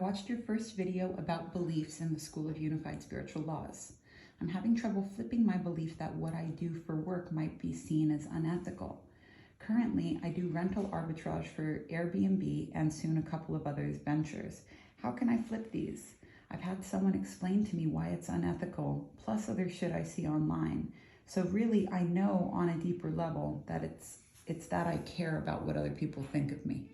watched your first video about beliefs in the School of Unified Spiritual Laws. I'm having trouble flipping my belief that what I do for work might be seen as unethical. Currently, I do rental arbitrage for Airbnb and soon a couple of other ventures. How can I flip these? I've had someone explain to me why it's unethical, plus other shit I see online. So really, I know on a deeper level that it's that I care about what other people think of me.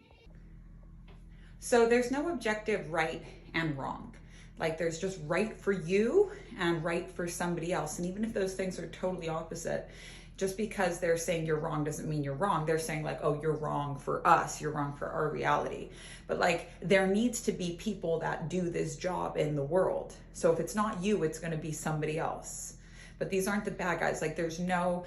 So there's no objective right and wrong. Like there's just right for you and right for somebody else. And even if those things are totally opposite, just because they're saying you're wrong doesn't mean you're wrong. They're saying like, oh, you're wrong for us, you're wrong for our reality. But like there needs to be people that do this job in the world. So if it's not you, it's gonna be somebody else. But these aren't the bad guys. Like there's no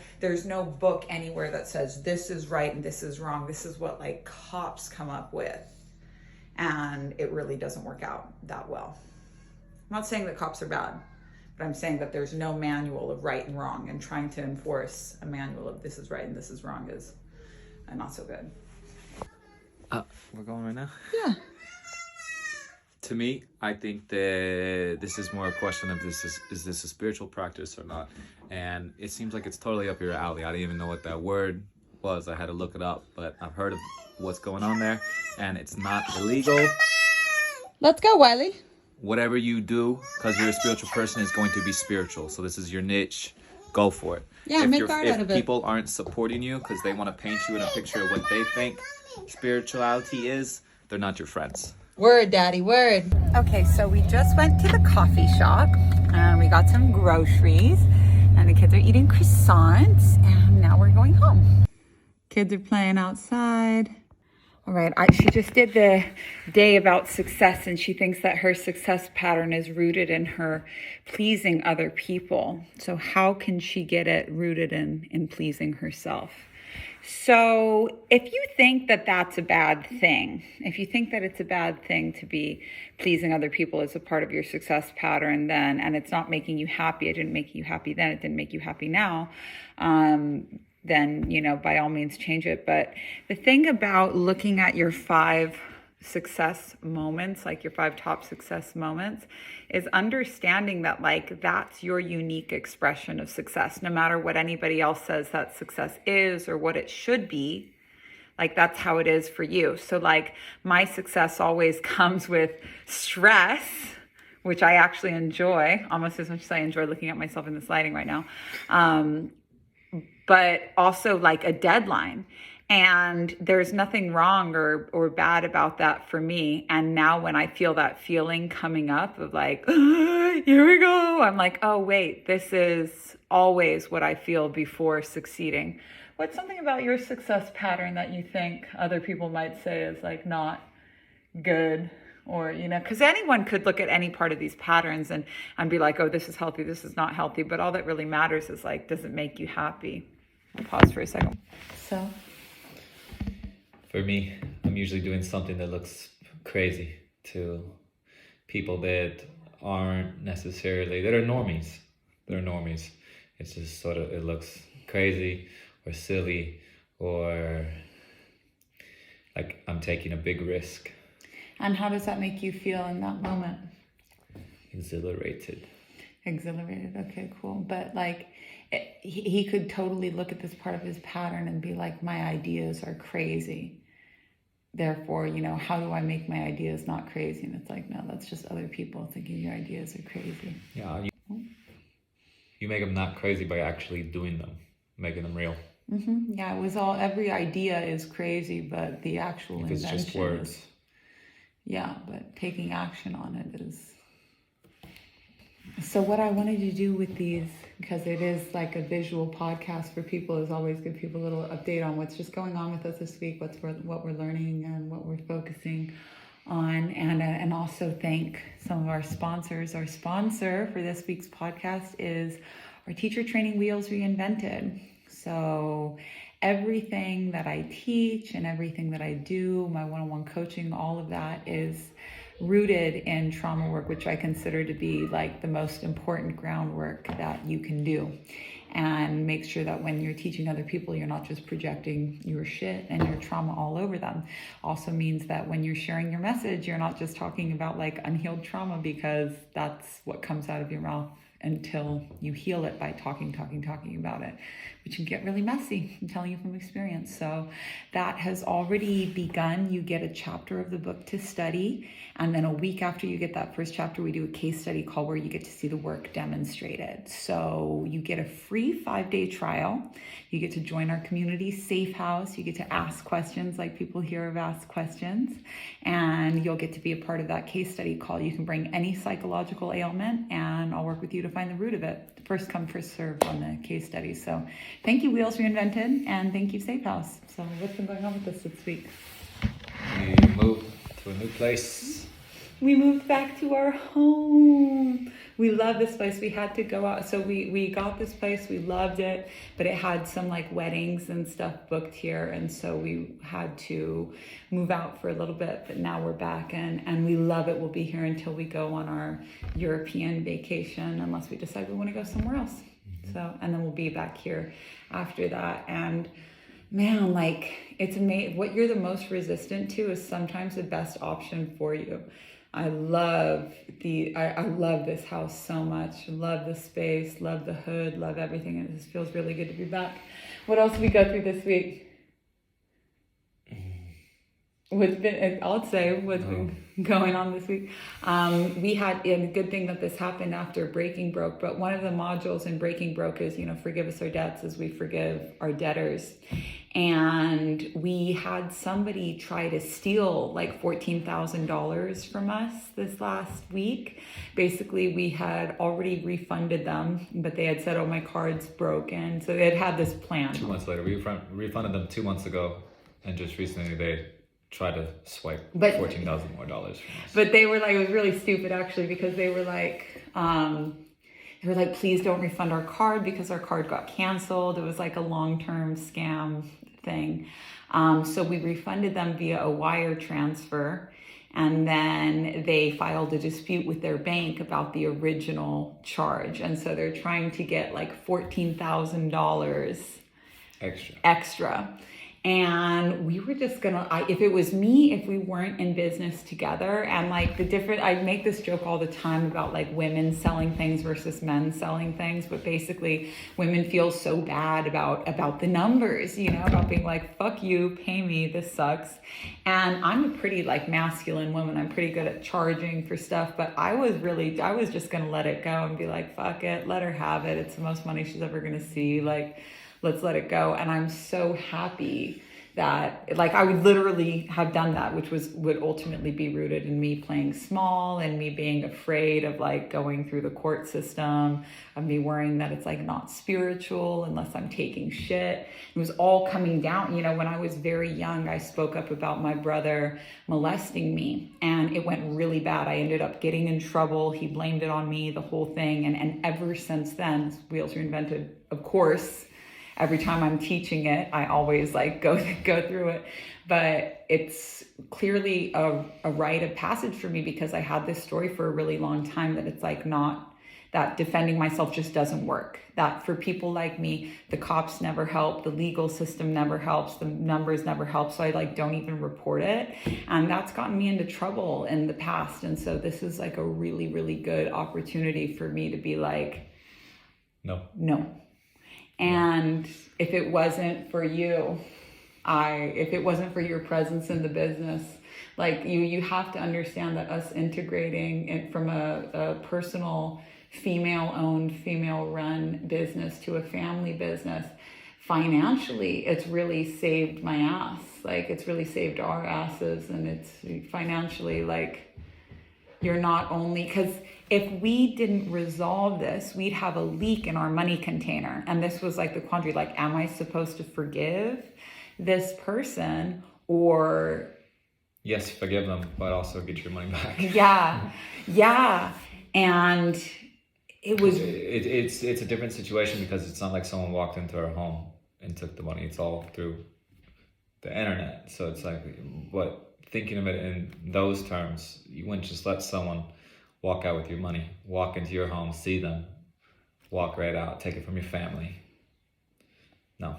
book anywhere that says this is right and this is wrong. This is what like cops come up with. And it really doesn't work out that well. I'm not saying that cops are bad, but I'm saying that there's no manual of right and wrong, and trying to enforce a manual of this is right and this is wrong is not so good. We're going right now? Yeah. To me, I think that this is more a question of is this a spiritual practice or not? And it seems like it's totally up your alley. I didn't even know what that word was. I had to look it up, but I've heard of what's going on there, and it's not illegal. Let's go, Wiley. Whatever you do, because you're a spiritual person, is going to be spiritual. So this is your niche. Go for it. Yeah, make art out of it. If people aren't supporting you because they want to paint you in a picture of what they think spirituality is, they're not your friends. Word, Daddy, word. Okay, so we just went to the coffee shop and we got some groceries and the kids are eating croissants and now we're going home. Kids are playing outside. All right, she just did the day about success and she thinks that her success pattern is rooted in her pleasing other people. So how can she get it rooted in pleasing herself? So if you think that that's a bad thing, if you think that it's a bad thing to be pleasing other people as a part of your success pattern then, and it's not making you happy, it didn't make you happy then, it didn't make you happy now, then, you know, by all means change it. But the thing about looking at your 5 success moments, like your 5 top success moments, is understanding that like that's your unique expression of success. No matter what anybody else says that success is or what it should be, like that's how it is for you. So like my success always comes with stress, which I actually enjoy almost as much as I enjoy looking at myself in this lighting right now. But also like a deadline. And there's nothing wrong or bad about that for me. And now when I feel that feeling coming up of like, here we go, I'm like, oh, wait, this is always what I feel before succeeding. What's something about your success pattern that you think other people might say is like not good? Or, you know, because anyone could look at any part of these patterns and be like, oh, this is healthy, this is not healthy. But all that really matters is like, does it make you happy? I'll pause for a second. So for me, I'm usually doing something that looks crazy to people that aren't necessarily, that are normies. They're normies. It's just sort of, it looks crazy or silly or like I'm taking a big risk. And how does that make you feel in that moment? Exhilarated. Exhilarated, okay, cool. But like, he could totally look at this part of his pattern and be like, my ideas are crazy. Therefore, you know, how do I make my ideas not crazy? And it's like, no, that's just other people thinking your ideas are crazy. Yeah, you make them not crazy by actually doing them, making them real. Mm-hmm. Yeah, it was all, every idea is crazy, but the actual if it's invention just words. is, yeah, but taking action on it is. So what I wanted to do with these, because it is like a visual podcast for people, is always give people a little update on what's just going on with us this week, what we're learning and what we're focusing on, and also thank some of our sponsors. Our sponsor for this week's podcast is our Teacher Training Wheels Reinvented. So everything that I teach and everything that I do, my one-on-one coaching, all of that is rooted in trauma work, which I consider to be like the most important groundwork that you can do. And make sure that when you're teaching other people, you're not just projecting your shit and your trauma all over them. Also means that when you're sharing your message, you're not just talking about like unhealed trauma, because that's what comes out of your mouth until you heal it by talking about it, which can get really messy. I'm telling you from experience. So that has already begun. You get a chapter of the book to study. And then a week after you get that first chapter, we do a case study call where you get to see the work demonstrated. So you get a free 5-day trial. You get to join our community Safehouse. You get to ask questions like people here have asked questions. And you'll get to be a part of that case study call. You can bring any psychological ailment and I'll work with you to find the root of it. First come, first serve on the case study. So thank you, Wheels Reinvented, and thank you, Safehouse. So what's been going on with us this week? We moved to a new place. We moved back to our home. We love this place. We had to go out. So we got this place. We loved it, but it had some like weddings and stuff booked here. And so we had to move out for a little bit, but now we're back and we love it. We'll be here until we go on our European vacation, unless we decide we want to go somewhere else. So, and then we'll be back here after that. And man, like it's amazing. What you're the most resistant to is sometimes the best option for you. I love this house so much. Love the space, love the hood, love everything. It just feels really good to be back. What else did we go through this week? What's been going on this week? We had a good thing that this happened after Breaking Broke, but one of the modules in Breaking Broke is, forgive us our debts as we forgive our debtors. And we had somebody try to steal like $14,000 from us this last week. Basically, we had already refunded them, but they had said, oh, my card's broken. So they had this plan. 2 months later, we refunded them 2 months ago, and just recently they tried to swipe $14,000 more from us. But they were like, it was really stupid actually, because they were like, please don't refund our card because our card got canceled. It was like a long-term scam thing. So we refunded them via a wire transfer, and then they filed a dispute with their bank about the original charge. And so they're trying to get like $14,000 extra. And we were just if it was me, if we weren't in business together, and like I make this joke all the time about like women selling things versus men selling things, but basically women feel so bad about the numbers, about being like, fuck you, pay me, this sucks. And I'm a pretty like masculine woman. I'm pretty good at charging for stuff, but I was just going to let it go and be like, fuck it, let her have it. It's the most money she's ever going to see. Like, let's let it go. And I'm so happy that like I would literally have done that, which would ultimately be rooted in me playing small and me being afraid of like going through the court system, of me worrying that it's like not spiritual unless I'm taking shit. It was all coming down. When I was very young, I spoke up about my brother molesting me, and it went really bad. I ended up getting in trouble. He blamed it on me, the whole thing. And ever since then, Wheels Reinvented, of course, every time I'm teaching it, I always like go through it. But it's clearly a rite of passage for me, because I had this story for a really long time that it's like not, that defending myself just doesn't work. That for people like me, the cops never help, the legal system never helps, the numbers never help. So I like don't even report it. And that's gotten me into trouble in the past. And so this is like a really, really good opportunity for me to be like, no. And if it wasn't for you, if it wasn't for your presence in the business, like you have to understand that us integrating it from a personal female-owned, female-run business to a family business, financially, it's really saved my ass. Like it's really saved our asses, and it's financially like you're not only, because if we didn't resolve this, we'd have a leak in our money container. And this was like the quandary, like, am I supposed to forgive this person or... Yes, forgive them, but also get your money back. Yeah. And it was... It's a different situation, because it's not like someone walked into our home and took the money. It's all through the internet. So it's like, thinking of it in those terms, you wouldn't just let someone walk out with your money, walk into your home, see them, walk right out, take it from your family. No.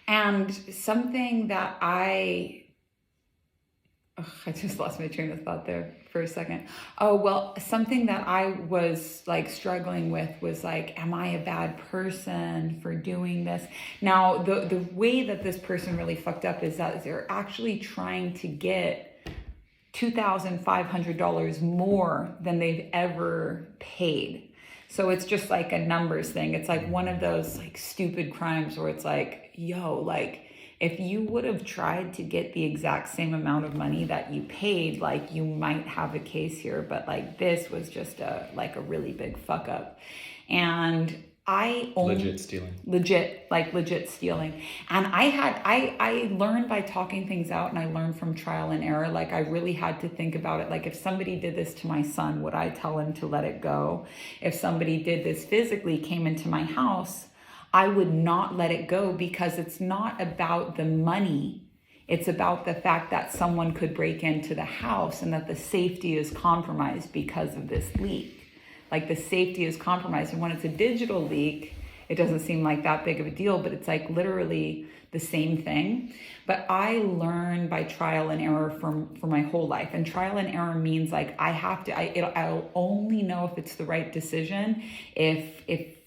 And something that I just lost my train of thought there for a second. Oh, well, something that I was like struggling with was like, am I a bad person for doing this? Now, the way that this person really fucked up is that they're actually trying to get $2,500 more than they've ever paid. So it's just like a numbers thing. It's like one of those like stupid crimes where it's like, yo, like, if you would have tried to get the exact same amount of money that you paid, like you might have a case here, but like this was just a really big fuck up. And legit stealing. Legit stealing. And I learned by talking things out, and I learned from trial and error. Like I really had to think about it. Like if somebody did this to my son, would I tell him to let it go? If somebody did this physically, came into my house, I would not let it go, because it's not about the money. It's about the fact that someone could break into the house and that the safety is compromised because of this leak. Like the safety is compromised. And when it's a digital leak, it doesn't seem like that big of a deal, but it's like literally the same thing. But I learned by trial and error for my whole life. And trial and error means like I'll only know if it's the right decision if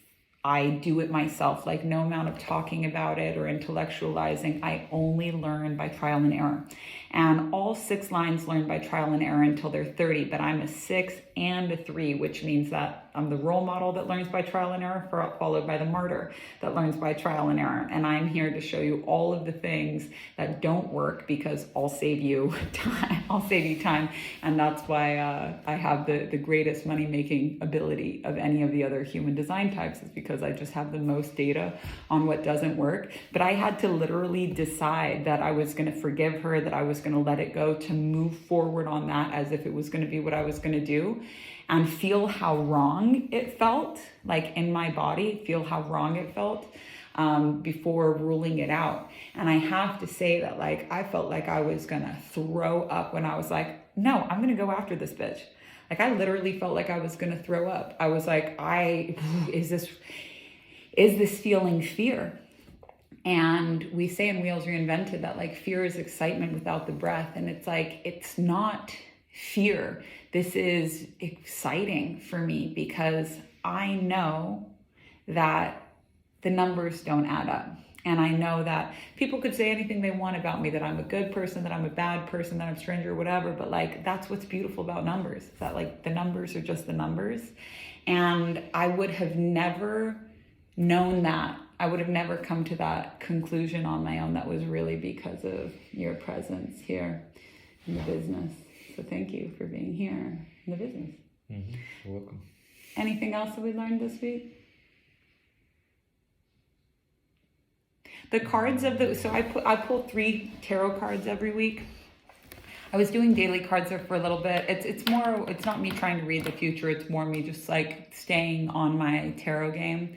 I do it myself. Like no amount of talking about it or intellectualizing. I only learn by trial and error. And all 6 lines learn by trial and error until they're 30, but I'm a 6 and a 3, which means that I'm the role model that learns by trial and error, followed by the martyr that learns by trial and error. And I'm here to show you all of the things that don't work, because I'll save you time. I'll save you time. And that's why I have the greatest money-making ability of any of the other human design types, is because I just have the most data on what doesn't work. But I had to literally decide that I was going to forgive her, that I was going to let it go, to move forward on that as if it was going to be what I was going to do, and feel how wrong it felt, like in my body, feel how wrong it felt before ruling it out. And I have to say that like I felt like I was going to throw up when I was like, no, I'm going to go after this bitch. Like I literally felt like I was going to throw up. I was like, is this feeling fear? And we say in Wheels Reinvented that like fear is excitement without the breath. And it's like, it's not fear. This is exciting for me, because I know that the numbers don't add up. And I know that people could say anything they want about me, that I'm a good person, that I'm a bad person, that I'm strange or whatever. But like, that's what's beautiful about numbers, is that like the numbers are just the numbers. And I would have never known that. I would have never come to that conclusion on my own. That was really because of your presence here in the business. So thank you for being here in the business. Mm-hmm. You're welcome. Anything else that we learned this week? The cards so I pull 3 tarot cards every week. I was doing daily cards there for a little bit. It's not me trying to read the future. It's more me just like staying on my tarot game,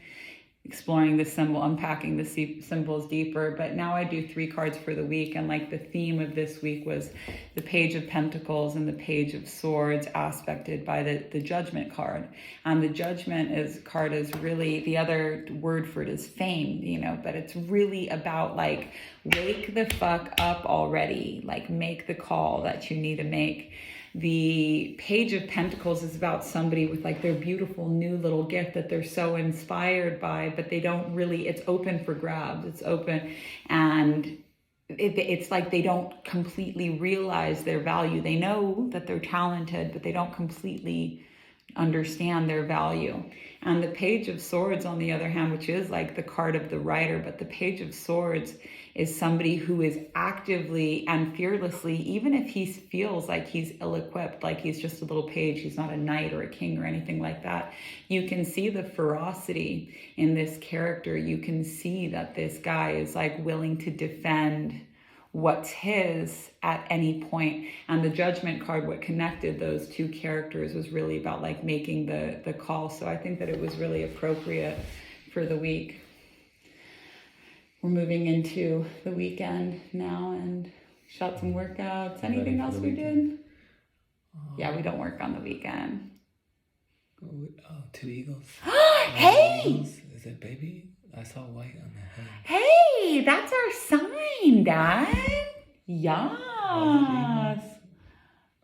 exploring the symbol, unpacking the symbols deeper. But now I do 3 cards for the week. And like the theme of this week was the Page of Pentacles and the Page of Swords, aspected by the Judgment card. And the Judgment card is really, the other word for it is fame, but it's really about like, wake the fuck up already. Like make the call that you need to make. The Page of Pentacles is about somebody with like their beautiful new little gift that they're so inspired by, but they don't really, it's open for grabs. It's open, and it's like they don't completely realize their value. They know that they're talented, but they don't completely understand their value. And the Page of Swords, on the other hand, which is like the card of the writer, but the Page of Swords is somebody who is actively and fearlessly, even if he feels like he's ill-equipped, like he's just a little page, he's not a knight or a king or anything like that. You can see the ferocity in this character. You can see that this guy is like willing to defend what's his at any point. And the Judgment card, what connected those 2 characters, was really about like making the call. So I think that it was really appropriate for the week. We're moving into the weekend now, and shot some workouts. Anything else we did? Yeah, we don't work on the weekend. Oh, two eagles. Hey! Eagles? Is it baby? I saw white on the head. Hey, that's our sign, Dad. Yes. I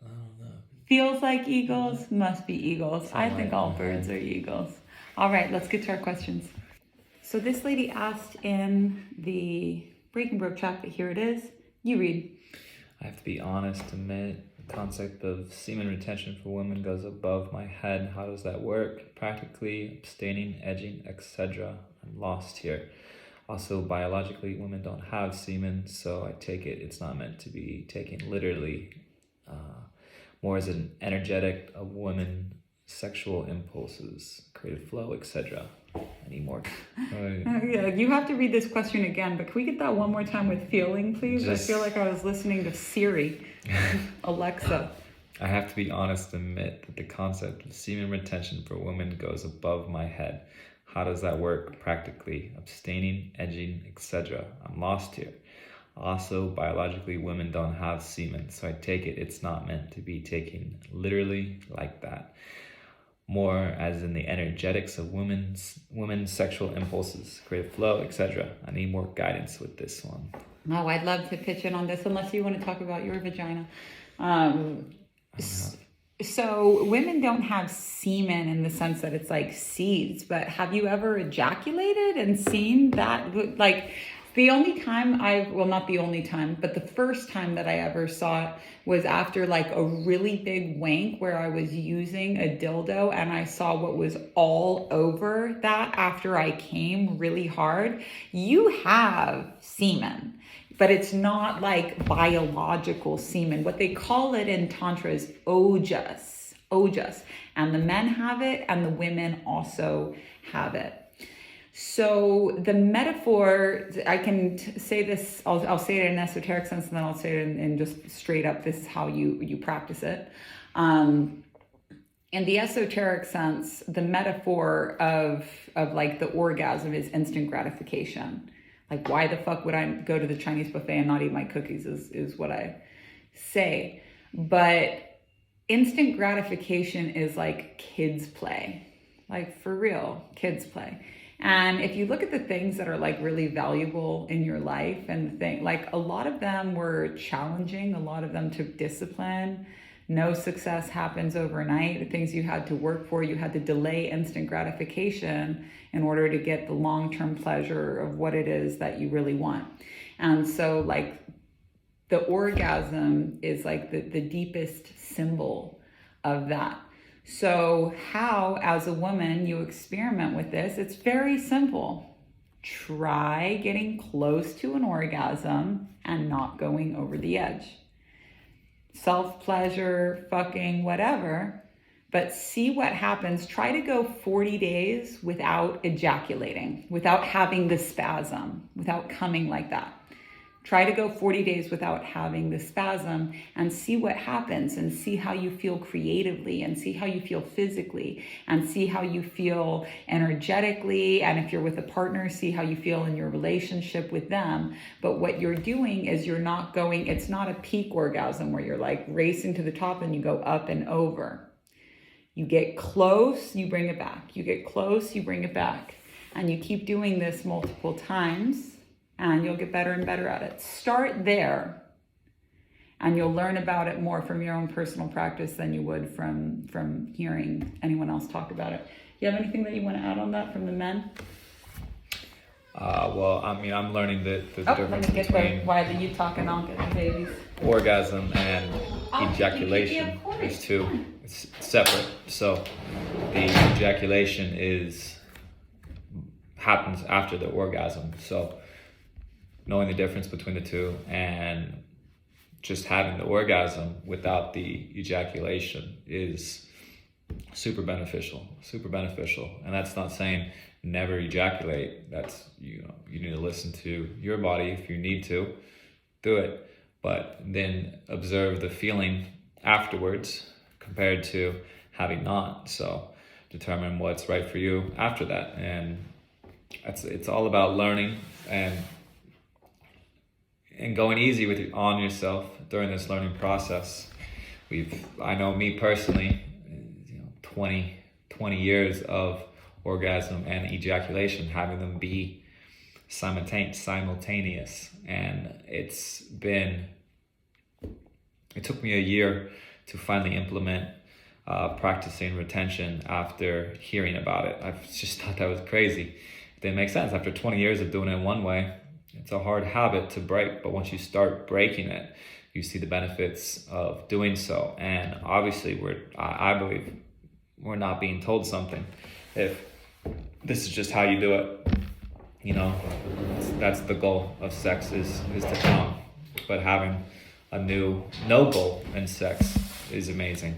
don't know. Feels like eagles, must be eagles. I think all white birds are eagles. All right, let's get to our questions. So this lady asked in the Breaking Broke chat, but here it is. You read. I have to be honest, admit the concept of semen retention for women goes above my head. How does that work? Practically, abstaining, edging, etc. I'm lost here. Also, biologically, women don't have semen, so I take it it's not meant to be taken literally. More as an energetic of women, sexual impulses, creative flow, etc. Any more? Yeah, you have to read this question again, but can we get that one more time with feeling, please? I feel like I was listening to Siri. Alexa. I have to be honest and admit that the concept of semen retention for women goes above my head. How does that work practically? Abstaining, edging, etc. I'm lost here. Also, biologically, women don't have semen, so I take it it's not meant to be taken literally like that. More as in the energetics of women's sexual impulses, creative flow, etc. I need more guidance with this one. Oh, I'd love to pitch in on this, unless you want to talk about your vagina. So women don't have semen in the sense that it's like seeds, but have you ever ejaculated and seen that? Like, the only time not the only time, but the first time that I ever saw it was after like a really big wank where I was using a dildo and I saw what was all over that after I came really hard. You have semen, but it's not like biological semen. What they call it in Tantra is ojas. And the men have it and the women also have it. So the metaphor, I can say this, I'll say it in an esoteric sense, and then I'll say it in just straight up, this is how you practice it. In the esoteric sense, the metaphor of like the orgasm is instant gratification. Like, why the fuck would I go to the Chinese buffet and not eat my cookies is what I say. But instant gratification is like kids play, like for real, kids play. And if you look at the things that are like really valuable in your life, and like a lot of them were challenging, a lot of them took discipline. No success happens overnight. The things you had to work for, you had to delay instant gratification in order to get the long-term pleasure of what it is that you really want. And so like the orgasm is like the deepest symbol of that. So how, as a woman, you experiment with this, it's very simple. Try getting close to an orgasm and not going over the edge. Self-pleasure, fucking, whatever, but see what happens. Try to go 40 days without ejaculating, without having the spasm, without coming like that. Try to go 40 days without having the spasm and see what happens, and see how you feel creatively, and see how you feel physically, and see how you feel energetically. And if you're with a partner, see how you feel in your relationship with them. But what you're doing is you're not going, it's not a peak orgasm where you're like racing to the top and you go up and over. You get close, you bring it back. You get close, you bring it back. And you keep doing this multiple times, and you'll get better and better at it. Start there, and you'll learn about it more from your own personal practice than you would from hearing anyone else talk about it. You have anything that you want to add on that from the men? Well, I mean, I'm learning the difference between why you talk and I'll get the babies. Orgasm and ejaculation. There's two. It's separate. So the ejaculation happens after the orgasm. So knowing the difference between the two and just having the orgasm without the ejaculation is super beneficial. And that's not saying never ejaculate. That's, you need to listen to your body. If you need to, do it, but then observe the feeling afterwards compared to having not. So determine what's right for you after that. And it's all about learning and going easy on yourself during this learning process. I know me personally, 20 years of orgasm and ejaculation, having them be simultaneous. And it took me a year to finally implement practicing retention after hearing about it. I just thought that was crazy. It didn't make sense. After 20 years of doing it one way, it's a hard habit to break. But once you start breaking it, you see the benefits of doing so. And obviously, I believe we're not being told something. If this is just how you do it, that's the goal of sex is to come. But having a no goal in sex is amazing.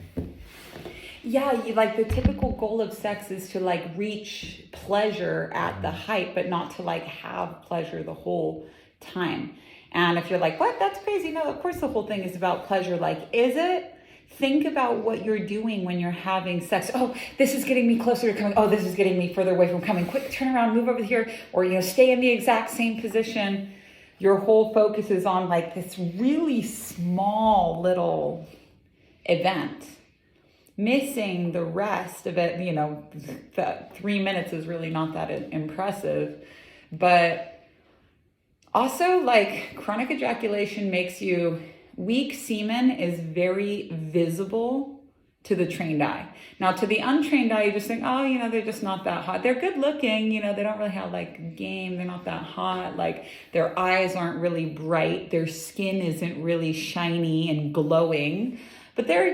Yeah, like the typical goal of sex is to like reach pleasure at the height, but not to like have pleasure the whole time. And if you're like, what? That's crazy. No, of course the whole thing is about pleasure. Like, is it? Think about what you're doing when you're having sex. Oh, this is getting me closer to coming. Oh, this is getting me further away from coming. Quick, turn around, move over here, or stay in the exact same position. Your whole focus is on like this really small little event. Missing the rest of it, that 3 minutes is really not that impressive. But also, like, chronic ejaculation makes you weak. Semen is very visible to the trained eye. Now, to the untrained eye, you just think, oh, they're just not that hot. They're good looking, they don't really have like game. They're not that hot. Like, their eyes aren't really bright. Their skin isn't really shiny and glowing. But they're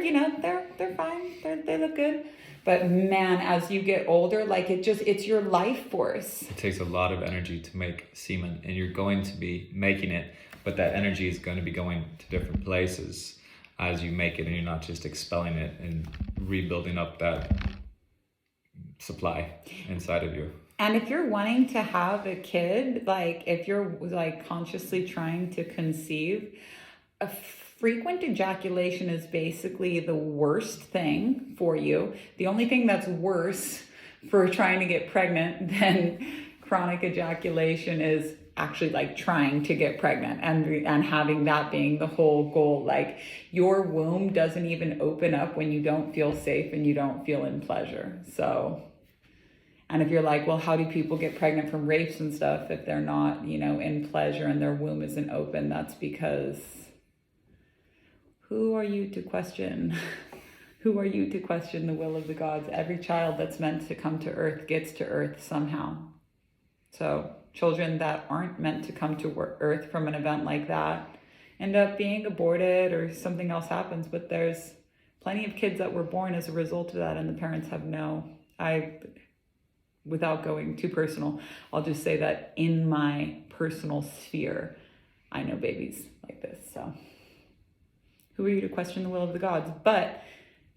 fine. They look good. But man, as you get older, like it's your life force. It takes a lot of energy to make semen, and you're going to be making it, but that energy is going to be going to different places as you make it, and you're not just expelling it and rebuilding up that supply inside of you. And if you're wanting to have a kid, like if you're like consciously trying to conceive, a frequent ejaculation is basically the worst thing for you. The only thing that's worse for trying to get pregnant than chronic ejaculation is actually like trying to get pregnant and having that being the whole goal. Like, your womb doesn't even open up when you don't feel safe and you don't feel in pleasure. So, and if you're like, well, how do people get pregnant from rapes and stuff if they're not, in pleasure and their womb isn't open? That's because who are you to question? Who are you to question the will of the gods? Every child that's meant to come to earth gets to earth somehow. So children that aren't meant to come to earth from an event like that end up being aborted or something else happens. But there's plenty of kids that were born as a result of that, and the parents have without going too personal, I'll just say that in my personal sphere, I know babies like this. So who are you to question the will of the gods? But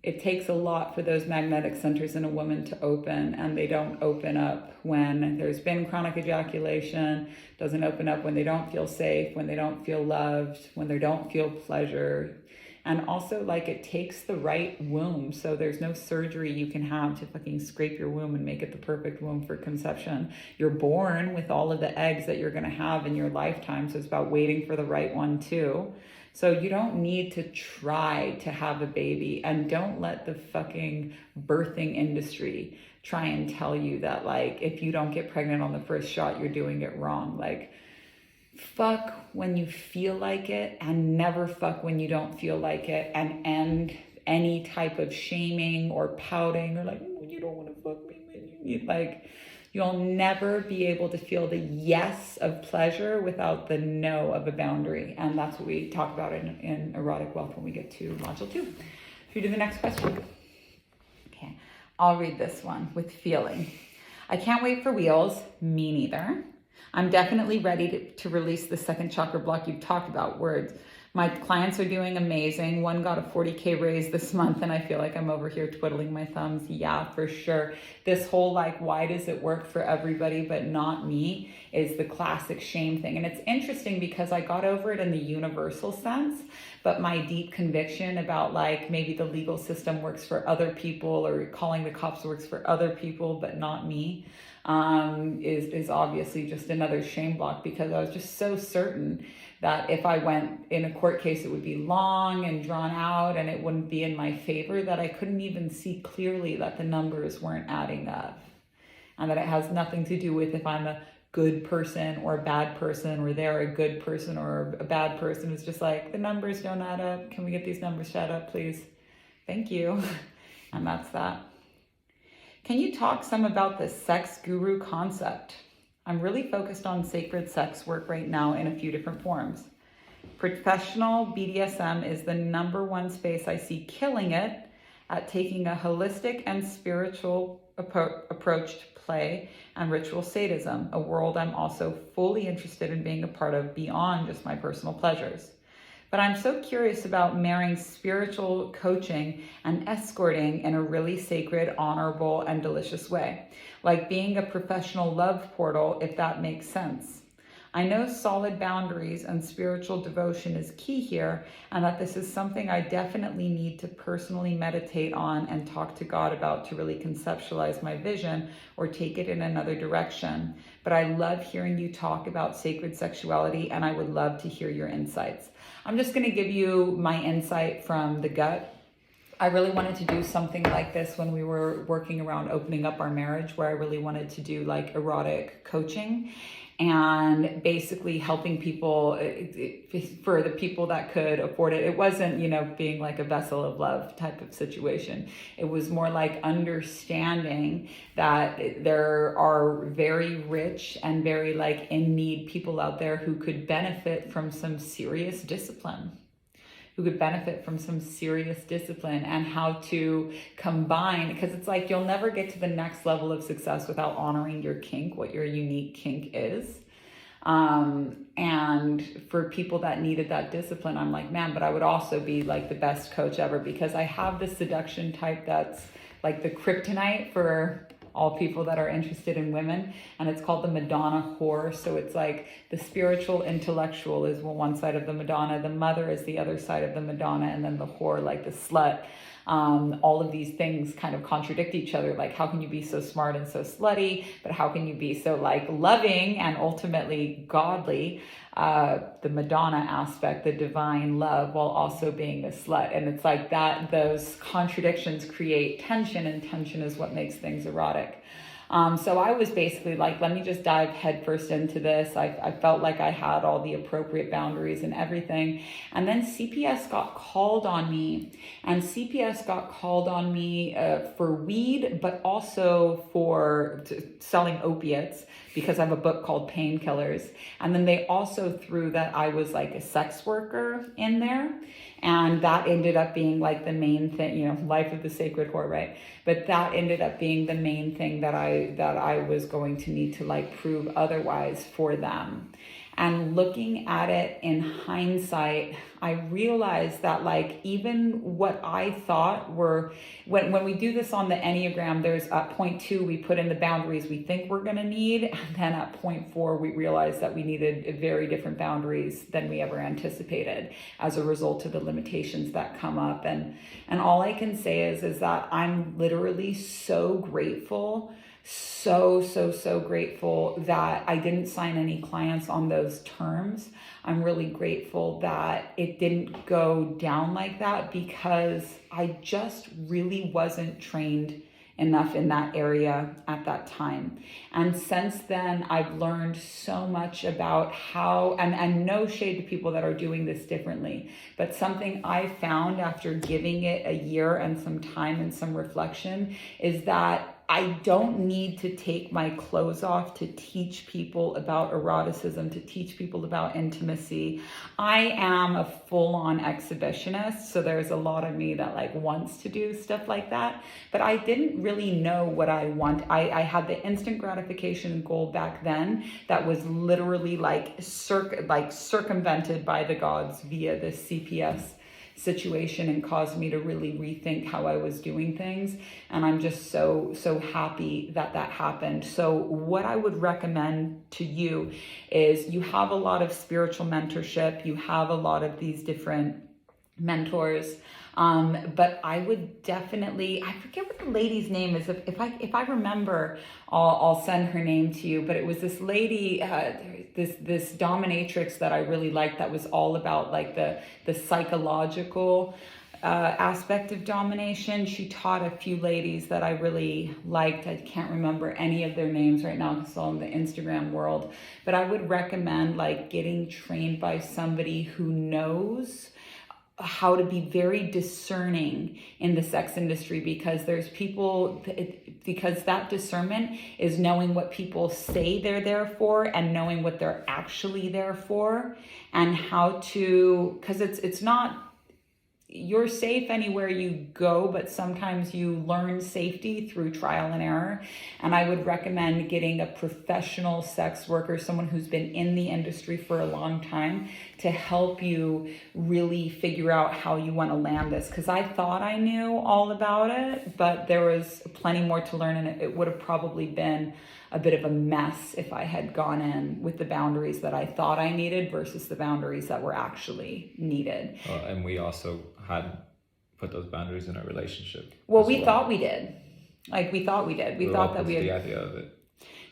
it takes a lot for those magnetic centers in a woman to open, and they don't open up when there's been chronic ejaculation, doesn't open up when they don't feel safe, when they don't feel loved, when they don't feel pleasure. And also, like, it takes the right womb. So there's no surgery you can have to fucking scrape your womb and make it the perfect womb for conception. You're born with all of the eggs that you're going to have in your lifetime. So it's about waiting for the right one too. So you don't need to try to have a baby, and don't let the fucking birthing industry try and tell you that, like, if you don't get pregnant on the first shot, you're doing it wrong. Like, fuck when you feel like it, and never fuck when you don't feel like it, and end any type of shaming or pouting or like, oh, you don't want to fuck me. Like, you'll never be able to feel the yes of pleasure without the no of a boundary. And that's what we talk about in Erotic Wealth when we get to module 2. Should we do the next question? Okay, I'll read this one with feeling. I can't wait for wheels. Me neither. I'm definitely ready to release the second chakra block you've talked about, words. My clients are doing amazing. One got a 40K raise this month, and I feel like I'm over here twiddling my thumbs. Yeah, for sure. This whole, like, why does it work for everybody but not me is the classic shame thing. And it's interesting because I got over it in the universal sense, but my deep conviction about, like, maybe the legal system works for other people, or calling the cops works for other people but not me. is obviously just another shame block, because I was just so certain that if I went in a court case, it would be long and drawn out and it wouldn't be in my favor, that I couldn't even see clearly that the numbers weren't adding up. And that it has nothing to do with if I'm a good person or a bad person, or they're a good person or a bad person. It's just like, the numbers don't add up. Can we get these numbers to add up, please? Thank you. And that's that. Can you talk some about the sex guru concept? I'm really focused on sacred sex work right now in a few different forms. Professional BDSM is the #1 space I see killing it at taking a holistic and spiritual approach to play and ritual sadism, a world I'm also fully interested in being a part of beyond just my personal pleasures. But I'm so curious about marrying spiritual coaching and escorting in a really sacred, honorable, and delicious way, like being a professional love portal, if that makes sense. I know solid boundaries and spiritual devotion is key here, and that this is something I definitely need to personally meditate on and talk to God about to really conceptualize my vision or take it in another direction. But I love hearing you talk about sacred sexuality, and I would love to hear your insights. I'm just going to give you my insight from the gut. I really wanted to do something like this when we were working around opening up our marriage, where I really wanted to do like erotic coaching and basically helping people, for the people that could afford it. It wasn't, being like a vessel of love type of situation. It was more like understanding that there are very rich and very like in need people out there who could benefit from some serious discipline. And how to combine, because it's like you'll never get to the next level of success without honoring your kink, what your unique kink is. And for people that needed that discipline, I'm like, man, but I would also be like the best coach ever, because I have this seduction type that's like the kryptonite for all people that are interested in women, and it's called the Madonna whore. So it's like the spiritual intellectual is one side of the Madonna, the mother is the other side of the Madonna, and then the whore, like the slut. All of these things kind of contradict each other. Like, how can you be so smart and so slutty, but how can you be so like loving and ultimately godly, the Madonna aspect, the divine love, while also being a slut? And it's like that, those contradictions create tension, and tension is what makes things erotic. So I was basically like, let me just dive headfirst into this. I felt like I had all the appropriate boundaries and everything. And then CPS got called on me. And CPS got called on me for weed, but also for selling opiates, because I have a book called Painkillers. And then they also threw that I was like a sex worker in there. And that ended up being like the main thing, life of the sacred whore, right? But that ended up being the main thing that I was going to need to like prove otherwise for them. And looking at it in hindsight, I realized that like even what I thought were, when we do this on the Enneagram, there's at point 2, we put in the boundaries we think we're going to need. And then at point 4, we realized that we needed very different boundaries than we ever anticipated as a result of the limitations that come up. And all I can say is that I'm literally so grateful, so grateful that I didn't sign any clients on those terms. I'm really grateful that it didn't go down like that, because I just really wasn't trained enough in that area at that time. And since then, I've learned so much about how, and no shade to people that are doing this differently, but something I found after giving it a year and some time and some reflection is that I don't need to take my clothes off to teach people about eroticism, to teach people about intimacy. I am a full-on exhibitionist, so there's a lot of me that like wants to do stuff like that, but I didn't really know what I want. I had the instant gratification goal back then that was literally like circumvented by the gods via this CPS situation, and caused me to really rethink how I was doing things. And I'm just so happy that happened. So what I would recommend to you is, you have a lot of spiritual mentorship, you have a lot of these different mentors. But I would definitely, I forget what the lady's name is. If I remember, I'll send her name to you. But it was this lady, this dominatrix that I really liked, that was all about like the psychological aspect of domination. She taught a few ladies that I really liked. I can't remember any of their names right now because it's all in the Instagram world. But I would recommend like getting trained by somebody who knows how to be very discerning in the sex industry, because there's people, because that discernment is knowing what people say they're there for and knowing what they're actually there for, and how to, because it's not, you're safe anywhere you go, but sometimes you learn safety through trial and error. And I would recommend getting a professional sex worker, someone who's been in the industry for a long time, to help you really figure out how you want to land this. Because I thought I knew all about it, but there was plenty more to learn, and it would have probably been a bit of a mess if I had gone in with the boundaries that I thought I needed versus the boundaries that were actually needed. And we also hadn't put those boundaries in our relationship. Well, we thought we did. Like, we thought we did. We thought that we had the idea of it.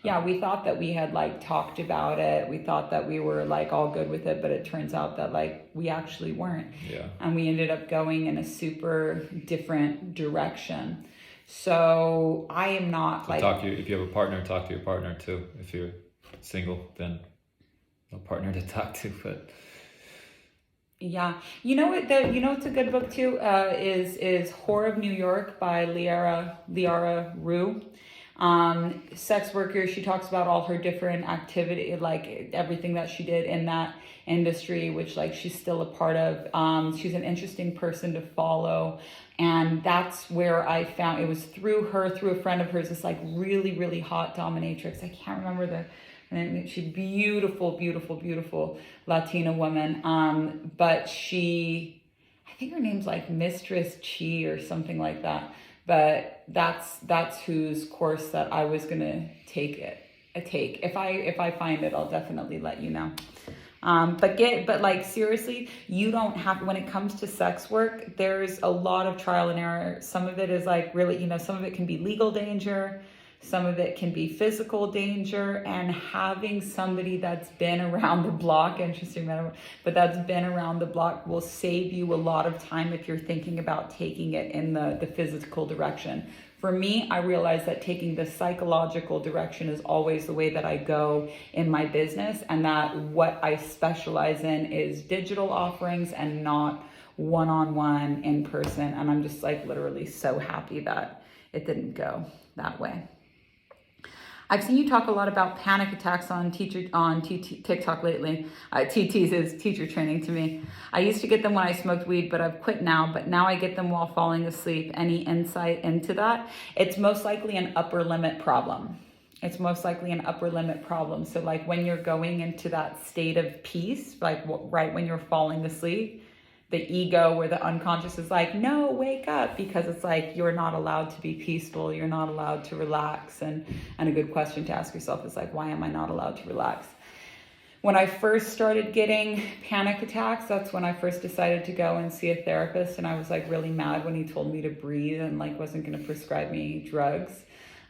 Yeah, we thought that we had like talked about it. We thought that we were like all good with it, but it turns out that like we actually weren't. Yeah. And we ended up going in a super different direction. So I am not like... If you have a partner, talk to your partner too. If you're single, then no partner to talk to, but... Yeah. You know what, what's a good book too, is Whore of New York by Liara Rue. Sex worker. She talks about all her different activity, like everything that she did in that industry, which like she's still a part of. She's an interesting person to follow. And that's where I found, it was through her, through a friend of hers, this like really, really hot dominatrix. I can't remember the name. She's beautiful, beautiful, beautiful Latina woman. But I think her name's like Mistress Chi or something like that. But that's whose course that I was gonna take. If I find it, I'll definitely let you know. But like seriously, you don't have, when it comes to sex work, there's a lot of trial and error. Some of it is like really, some of it can be legal danger. Some of it can be physical danger, and having somebody that's been around the block, interesting metaphor, but that's been around the block will save you a lot of time if you're thinking about taking it in the physical direction. For me, I realized that taking the psychological direction is always the way that I go in my business, and that what I specialize in is digital offerings and not one-on-one in person. And I'm just like literally so happy that it didn't go that way. I've seen you talk a lot about panic attacks on TikTok lately. TTs is teacher training to me. I used to get them when I smoked weed, but I've quit now. But now I get them while falling asleep. Any insight into that? It's most likely an upper limit problem. So like when you're going into that state of peace, like right when you're falling asleep, the ego or the unconscious is like, no, wake up, because it's like you're not allowed to be peaceful, you're not allowed to relax. And a good question to ask yourself is like, why am I not allowed to relax? When I first started getting panic attacks, that's when I first decided to go and see a therapist, and I was like really mad when he told me to breathe and like wasn't going to prescribe me drugs.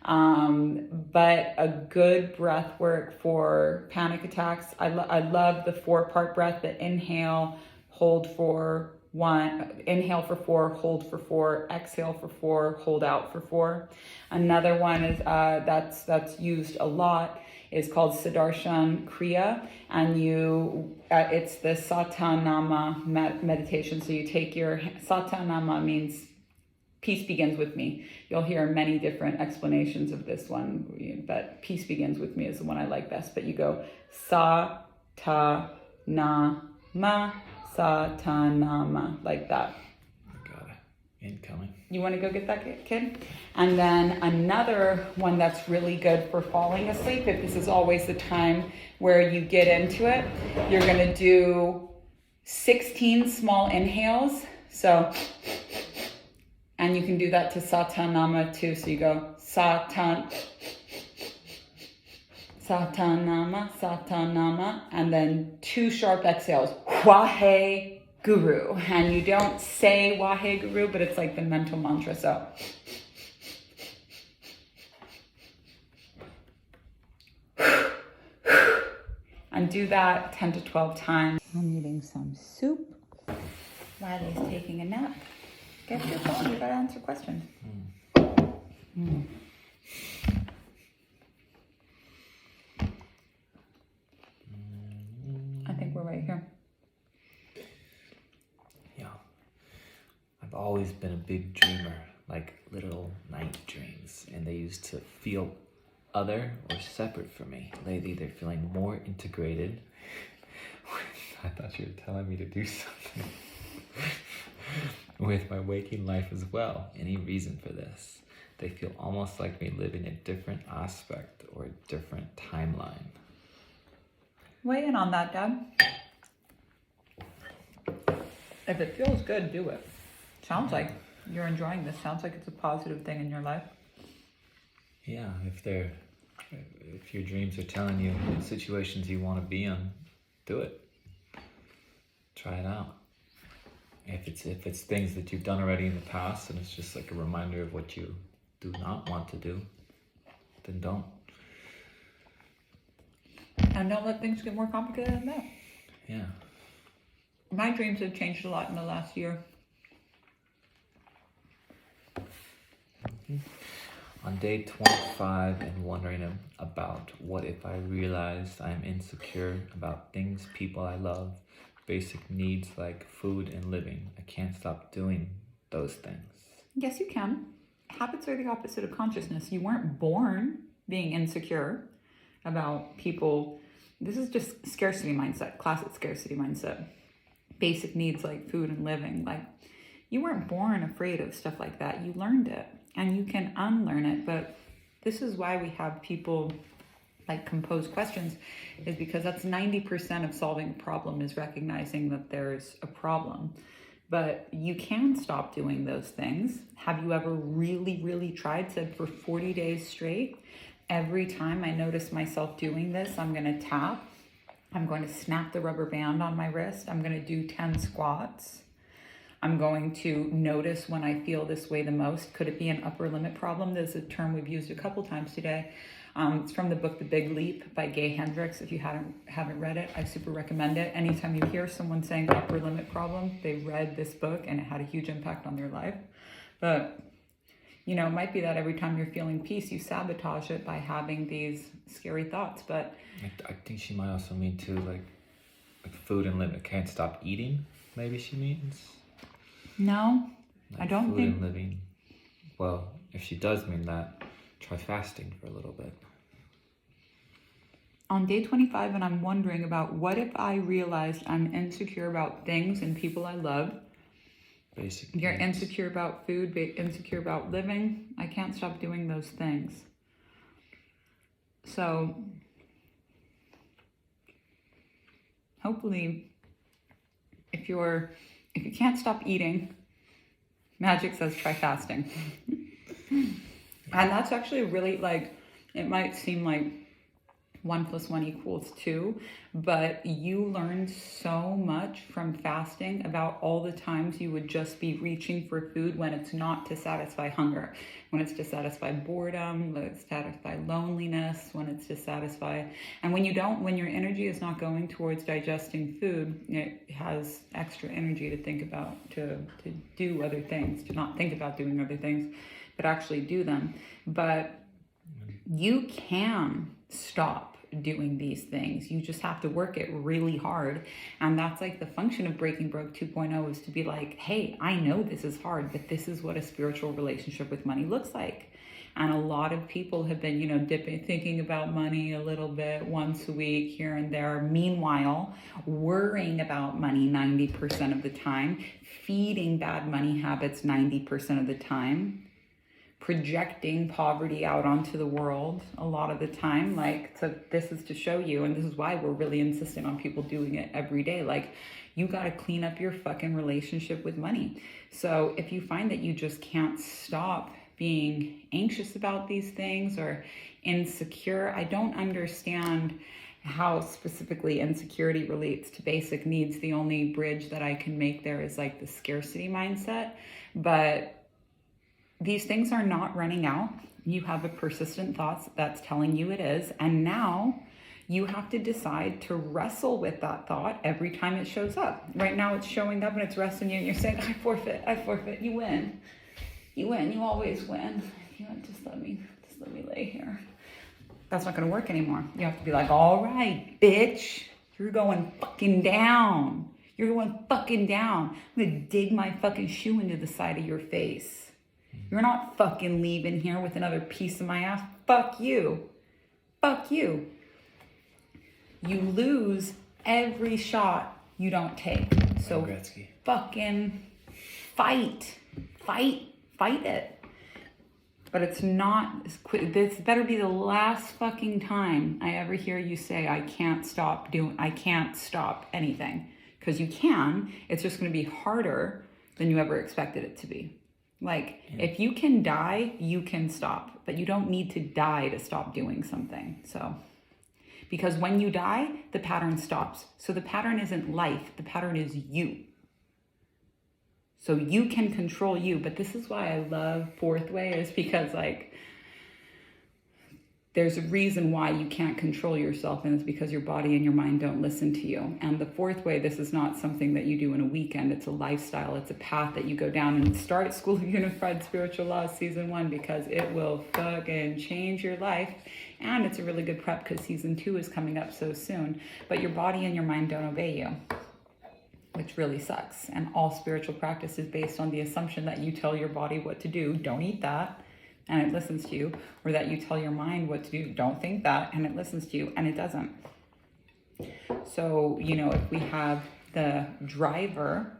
But a good breath work for panic attacks. I love the 4-part breath, the inhale, hold for 1, inhale for 4, hold for 4, exhale for 4, hold out for 4. Another one is that's used a lot is called Sudarshan Kriya, and it's the Satanama meditation. So you take your Satanama means peace begins with me. You'll hear many different explanations of this one, but peace begins with me is the one I like best. But you go Sa-ta-na-ma, Satanama, like that. Got it. Incoming. You want to go get that kid? And then another one that's really good for falling asleep, if this is always the time where you get into it, you're going to do 16 small inhales. So, and you can do that to Satanama too. So you go Satanama, Satanama, and then 2 sharp exhales. Kwahe, guru. And you don't say Wahe Guru, but it's like the mental mantra. So and do that 10 to 12 times. I'm eating some soup. Riley's taking a nap. Get your phone, you gotta answer questions. I think we're right here. Yeah. I've always been a big dreamer, like little night dreams, and they used to feel other or separate for me. Lately, they're feeling more integrated. I thought you were telling me to do something with my waking life as well. Any reason for this? They feel almost like we live in a different aspect or a different timeline. Weigh in on that, Dad. If it feels good, do it. Sounds like you're enjoying this. Sounds like it's a positive thing in your life. Yeah, if your dreams are telling you situations you want to be in, do it. Try it out. If it's things that you've done already in the past and it's just like a reminder of what you do not want to do, then don't. And don't let things get more complicated than that. Yeah. My dreams have changed a lot in the last year. On day 25 and wondering about what if I realized I'm insecure about things, people I love, basic needs like food and living. I can't stop doing those things. Yes, you can. Habits are the opposite of consciousness. You weren't born being insecure about people. This is just scarcity mindset, classic scarcity mindset. Basic needs like food and living. Like, you weren't born afraid of stuff like that. You learned it and you can unlearn it. But this is why we have people like compose questions, is because that's 90% of solving a problem is recognizing that there's a problem. But you can stop doing those things. Have you ever really, really tried to, for 40 days straight, every time I notice myself doing this, I'm going to tap. I'm going to snap the rubber band on my wrist. I'm going to do 10 squats. I'm going to notice when I feel this way the most. Could it be an upper limit problem? There's a term we've used a couple times today. It's from the book The Big Leap by Gay Hendricks. If you haven't read it, I super recommend it. Anytime you hear someone saying upper limit problem, they read this book and it had a huge impact on their life. But it might be that every time you're feeling peace, you sabotage it by having these scary thoughts. But I think she might also mean too, like food and living. Can't stop eating, maybe she means. No, like I don't food think. And living. Well, if she does mean that, try fasting for a little bit. On day 25, and I'm wondering about what if I realized I'm insecure about things and people I love. Basic You're needs. insecure about food, insecure about living. I can't stop doing those things. So hopefully, if you can't stop eating, magic says try fasting. And that's actually really, it might seem like 1 + 1 = 2, but you learned so much from fasting about all the times you would just be reaching for food when it's not to satisfy hunger, when it's to satisfy boredom, when it's to satisfy loneliness, when it's to satisfy, and when your energy is not going towards digesting food, it has extra energy to think about, to do other things, to not think about doing other things, but actually do them. But you can stop doing these things. You just have to work it really hard. And that's like the function of Breaking Broke 2.0, is to be like, hey, I know this is hard, but this is what a spiritual relationship with money looks like. And a lot of people have been, thinking about money a little bit once a week here and there. Meanwhile, worrying about money 90% of the time, feeding bad money habits 90% of the time, projecting poverty out onto the world a lot of the time. So this is to show you, and this is why we're really insistent on people doing it every day. You got to clean up your fucking relationship with money. So if you find that you just can't stop being anxious about these things or insecure, I don't understand how specifically insecurity relates to basic needs. The only bridge that I can make there is like the scarcity mindset. But these things are not running out. You have a persistent thought that's telling you it is. And now you have to decide to wrestle with that thought every time it shows up. Right now it's showing up and it's wrestling you and you're saying, I forfeit, you win. You win, you always win. You know, just let me lay here. That's not gonna work anymore. You have to be like, all right, bitch, you're going fucking down. You're going fucking down. I'm gonna dig my fucking shoe into the side of your face. You're not fucking leaving here with another piece of my ass. Fuck you. Fuck you. You lose every shot you don't take. So Gretzky. Fucking fight it. But it's not, this better be the last fucking time I ever hear you say, I can't stop anything. Because you can, it's just going to be harder than you ever expected it to be. Like, if you can die, you can stop. But you don't need to die to stop doing something. So, because when you die, the pattern stops. So the pattern isn't life, the pattern is you. So you can control you. But this is why I love Fourth Way, is because like, there's a reason why you can't control yourself, and it's because your body and your mind don't listen to you. And the Fourth Way, this is not something that you do in a weekend. It's a lifestyle. It's a path that you go down. And start School of Unified Spiritual Laws Season 1, because it will fucking change your life. And it's a really good prep because Season 2 is coming up so soon. But your body and your mind don't obey you, which really sucks. And all spiritual practice is based on the assumption that you tell your body what to do. Don't eat that, and it listens to you. Or that you tell your mind what to do. Don't think that, and it listens to you, and it doesn't. So, you know, if we have the driver,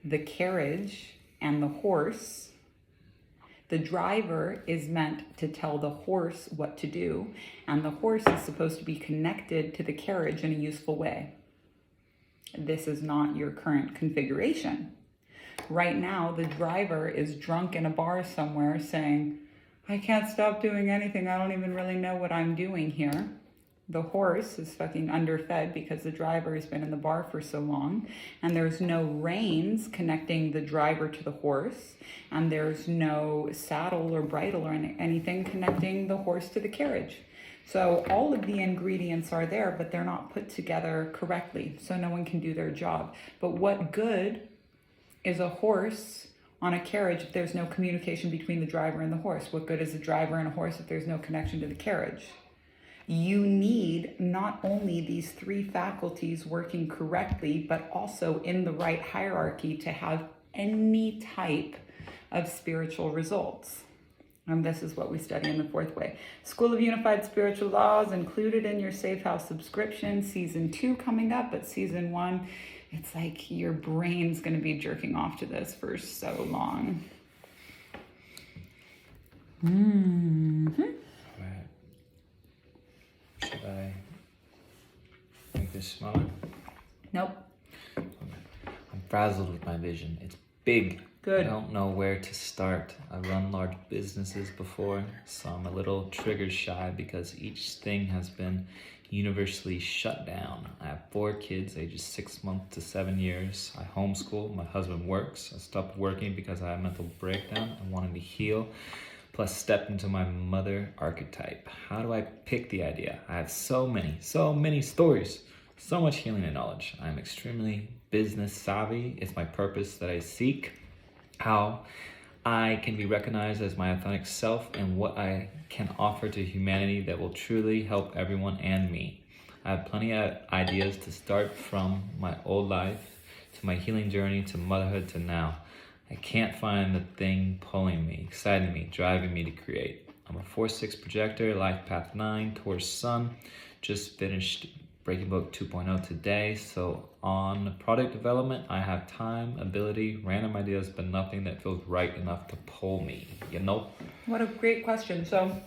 the carriage, and the horse, the driver is meant to tell the horse what to do, and the horse is supposed to be connected to the carriage in a useful way. This is not your current configuration. Right now, the driver is drunk in a bar somewhere saying, I can't stop doing anything. I don't even really know what I'm doing here. The horse is fucking underfed because the driver has been in the bar for so long, and there's no reins connecting the driver to the horse, and there's no saddle or bridle or anything connecting the horse to the carriage. So all of the ingredients are there, but they're not put together correctly, so no one can do their job. But what good is a horse on a carriage if there's no communication between the driver and the horse? What good is a driver and a horse if there's no connection to the carriage? You need not only these three faculties working correctly, but also in the right hierarchy to have any type of spiritual results. And this is what we study in the Fourth Way. School of Unified Spiritual Laws included in your Safehouse subscription. Season 2 coming up, but Season 1, it's like your brain's going to be jerking off to this for so long. Right. Should I make this smaller? Nope. I'm frazzled with my vision. It's big. Good. I don't know where to start. I've run large businesses before, so I'm a little trigger shy because each thing has been universally shut down. I have 4 kids, ages 6 months to 7 years. I homeschool. My husband works. I stopped working because I had a mental breakdown. I wanted to heal. Plus stepped into my mother archetype. How do I pick the idea? I have so many stories, so much healing and knowledge. I'm extremely business savvy. It's my purpose that I seek. How I can be recognized as my authentic self and what I can offer to humanity that will truly help everyone and me. I have plenty of ideas to start from my old life, to my healing journey, to motherhood, to now. I can't find the thing pulling me, exciting me, driving me to create. I'm a 4/6 projector, life path 9, Taurus sun. Just finished Breaking Book 2.0 today. So on product development, I have time, ability, random ideas, but nothing that feels right enough to pull me, you know? What a great question. So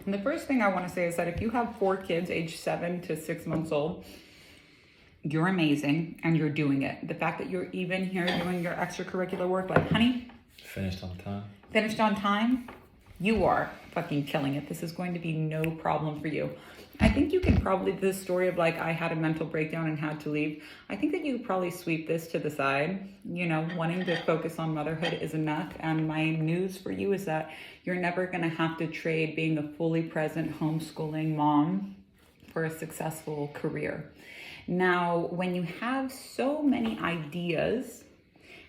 the first thing I want to say is that if you have 4 kids aged 7 to 6 months old, you're amazing and you're doing it. The fact that you're even here doing your extracurricular work, like, honey, Finished on time. finished on time, you are fucking killing it. This is going to be no problem for you. I think you could probably, this story of like, I had a mental breakdown and had to leave, I think that you could probably sweep this to the side. You know, wanting to focus on motherhood is enough. And my news for you is that you're never going to have to trade being a fully present homeschooling mom for a successful career. Now, when you have so many ideas,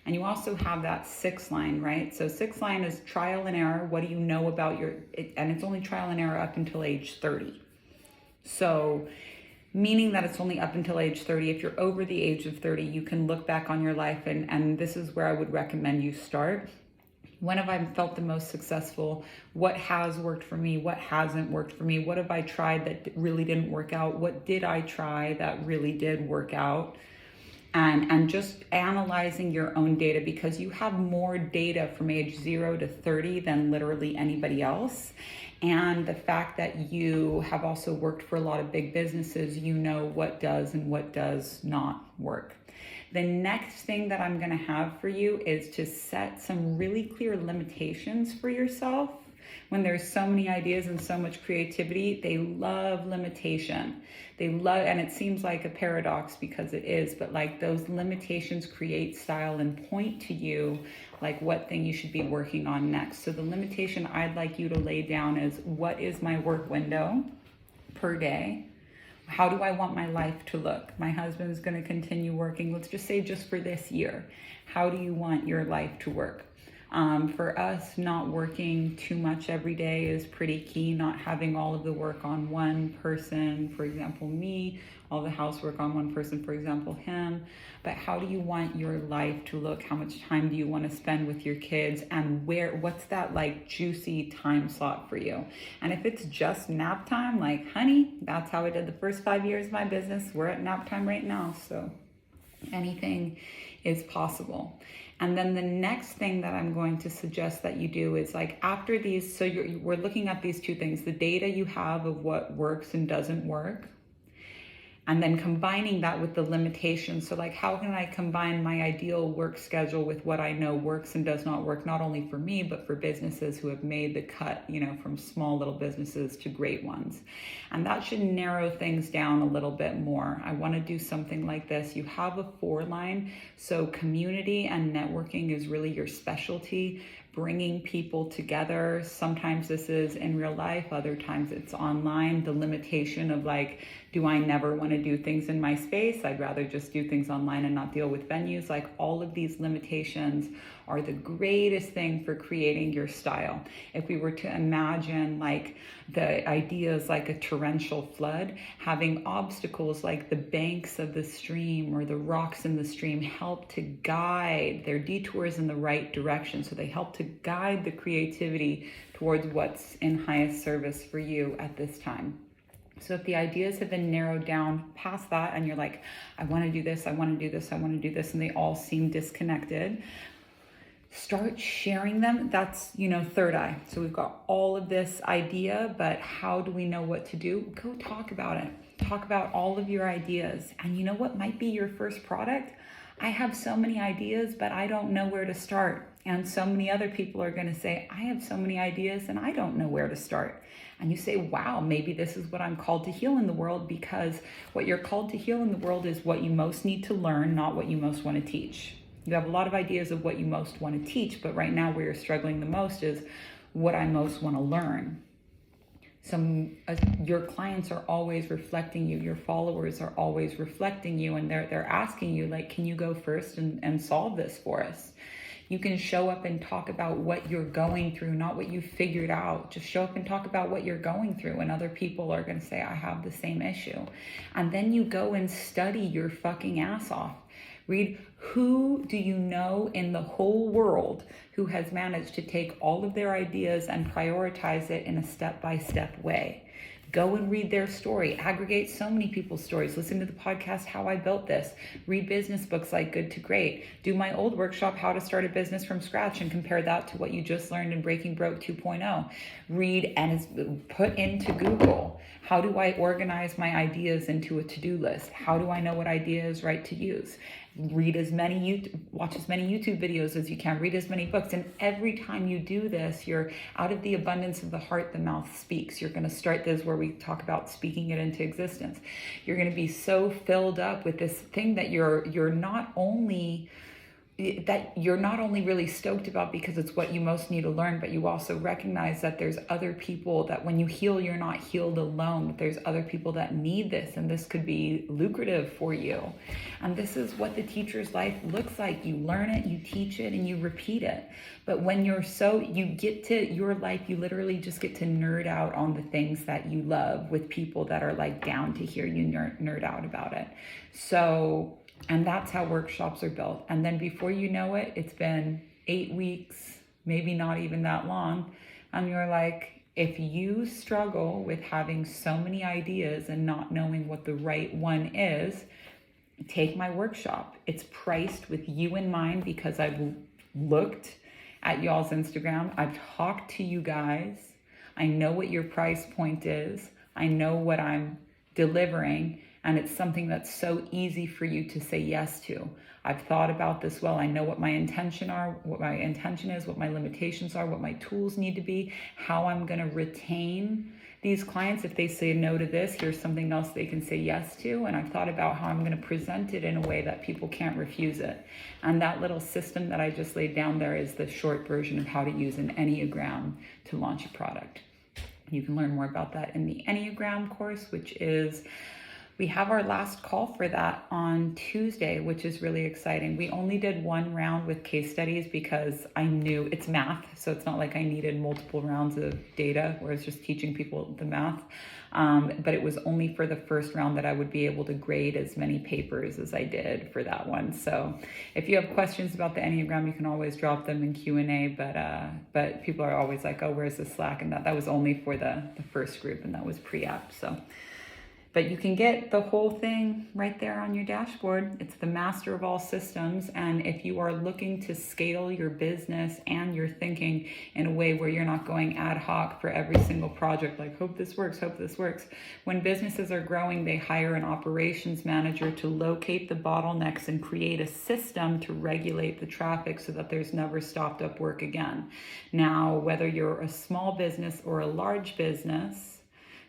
and you also have that 6 line, right? So 6 line is trial and error. What do you know about and it's only trial and error up until age 30. So meaning that it's only up until age 30. If you're over the age of 30, you can look back on your life, and this is where I would recommend you start. When have I felt the most successful? What has worked for me? What hasn't worked for me? What have I tried that really didn't work out? What did I try that really did work out? And just analyzing your own data, because you have more data from age 0 to 30 than literally anybody else. And the fact that you have also worked for a lot of big businesses, you know what does and what does not work. The next thing that I'm going to have for you is to set some really clear limitations for yourself. When there's so many ideas and so much creativity, they love limitation. They love, and it seems like a paradox because it is, but like those limitations create style and point to you like what thing you should be working on next. So the limitation I'd like you to lay down is, what is my work window per day? How do I want my life to look? My husband's going to continue working, let's just say just for this year. How do you want your life to work? For us, not working too much every day is pretty key. Not having all of the work on one person, for example, me, all the housework on one person, for example, him. But how do you want your life to look? How much time do you want to spend with your kids? And what's that like juicy time slot for you? And if it's just nap time, like, honey, that's how I did the first 5 years of my business. We're at nap time right now. So anything is possible. And then the next thing that I'm going to suggest that you do is like after these, so we're looking at these 2 things, the data you have of what works and doesn't work, and then combining that with the limitations. So like, how can I combine my ideal work schedule with what I know works and does not work, not only for me, but for businesses who have made the cut, you know, from small little businesses to great ones. And that should narrow things down a little bit more. I want to do something like this. You have a 4 line. So community and networking is really your specialty. Bringing people together. Sometimes this is in real life, other times it's online. The limitation of like, do I never want to do things in my space? I'd rather just do things online and not deal with venues. Like all of these limitations are the greatest thing for creating your style. If we were to imagine like the ideas like a torrential flood, having obstacles like the banks of the stream or the rocks in the stream help to guide their detours in the right direction. So they help to guide the creativity towards what's in highest service for you at this time. So if the ideas have been narrowed down past that and you're like, I want to do this, I want to do this, I want to do this, and they all seem disconnected, start sharing them. That's, you know, third eye. So we've got all of this idea, but how do we know what to do? Go talk about it. Talk about all of your ideas. And you know what might be your first product? I have so many ideas, but I don't know where to start. And so many other people are going to say, I have so many ideas and I don't know where to start. And you say, wow, maybe this is what I'm called to heal in the world, because what you're called to heal in the world is what you most need to learn, not what you most want to teach. You have a lot of ideas of what you most want to teach, but right now where you're struggling the most is what I most want to learn. Your clients are always reflecting you. Your followers are always reflecting you, and they're asking you, like, can you go first and solve this for us? You can show up and talk about what you're going through, not what you figured out. Just show up and talk about what you're going through, and other people are going to say, I have the same issue. And then you go and study your fucking ass off. Read, who do you know in the whole world who has managed to take all of their ideas and prioritize it in a step-by-step way? Go and read their story. Aggregate so many people's stories. Listen to the podcast, How I Built This. Read business books like Good to Great. Do my old workshop, How to Start a Business from Scratch, and compare that to what you just learned in Breaking Broke 2.0. Read and put into Google, how do I organize my ideas into a to-do list? How do I know what idea is right to use? watch as many YouTube videos as you can, read as many books. And every time you do this, you're out of the abundance of the heart, the mouth speaks. You're going to start this where we talk about speaking it into existence. You're going to be so filled up with this thing that you're not only really stoked about because it's what you most need to learn, but you also recognize that there's other people that when you heal, you're not healed alone. There's other people that need this, and this could be lucrative for you. And this is what the teacher's life looks like. You learn it, you teach it, and you repeat it. But when you get to your life, you literally just get to nerd out on the things that you love with people that are like down to hear you nerd out about it. And that's how workshops are built. And then before you know it, it's been 8 weeks, maybe not even that long. And you're like, if you struggle with having so many ideas and not knowing what the right one is, take my workshop. It's priced with you in mind because I've looked at y'all's Instagram. I've talked to you guys. I know what your price point is. I know what I'm delivering. And it's something that's so easy for you to say yes to. I've thought about this well. I know what my intention is, what my limitations are, what my tools need to be, how I'm going to retain these clients. If they say no to this, here's something else they can say yes to. And I've thought about how I'm going to present it in a way that people can't refuse it. And that little system that I just laid down there is the short version of how to use an Enneagram to launch a product. You can learn more about that in the Enneagram course, which is... we have our last call for that on Tuesday, which is really exciting. We only did one round with case studies because I knew it's math. So it's not like I needed multiple rounds of data where I was just teaching people the math. But it was only for the first round that I would be able to grade as many papers as I did for that one. So if you have questions about the Enneagram, you can always drop them in Q&A. But people are always like, oh, where's the Slack? And that was only for the first group, and that was pre-app. But you can get the whole thing right there on your dashboard. It's the master of all systems. And if you are looking to scale your business and your thinking in a way where you're not going ad hoc for every single project, like hope this works. When businesses are growing, they hire an operations manager to locate the bottlenecks and create a system to regulate the traffic so that there's never stopped up work again. Now, whether you're a small business or a large business,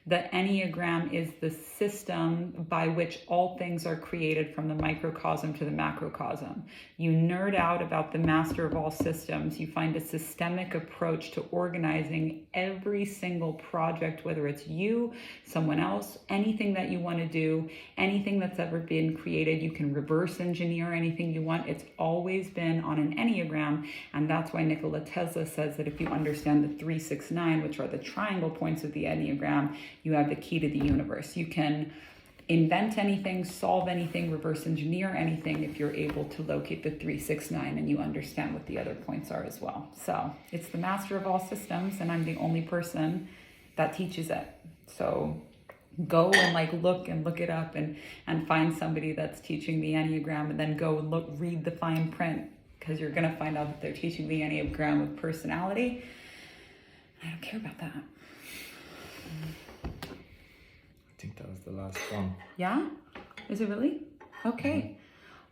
the Enneagram is the system by which all things are created from the microcosm to the macrocosm. You nerd out about the master of all systems. You find a systemic approach to organizing every single project, whether it's you, someone else, anything that you want to do, anything that's ever been created. You can reverse engineer anything you want. It's always been on an Enneagram. And that's why Nikola Tesla says that if you understand the 3, 6, 9, which are the triangle points of the Enneagram, you have the key to the universe. You can invent anything, solve anything, reverse engineer anything if you're able to locate the 3, 6, 9 and you understand what the other points are as well. So it's the master of all systems, and I'm the only person that teaches it. So go and look it up and find somebody that's teaching the Enneagram, and then go and read the fine print, because you're going to find out that they're teaching the Enneagram with personality. I don't care about that. I think that was the last one. Yeah? Is it really? Okay.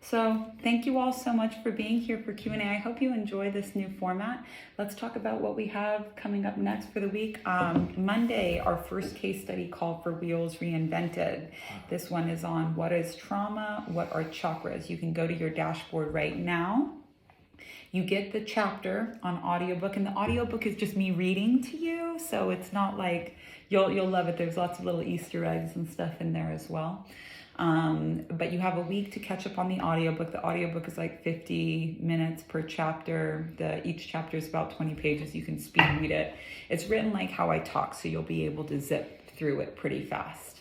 So thank you all so much for being here for Q&A. I hope you enjoy this new format. Let's talk about what we have coming up next for the week. Monday, our first case study called for Wheels Reinvented. This one is on what is trauma, what are chakras. You can go to your dashboard right now. You get the chapter on audiobook, and the audiobook is just me reading to you. So it's not like, you'll love it. There's lots of little Easter eggs and stuff in there as well. But you have a week to catch up on the audiobook. The audiobook is like 50 minutes per chapter. Each chapter is about 20 pages. You can speed read it. It's written like how I talk, so you'll be able to zip through it pretty fast.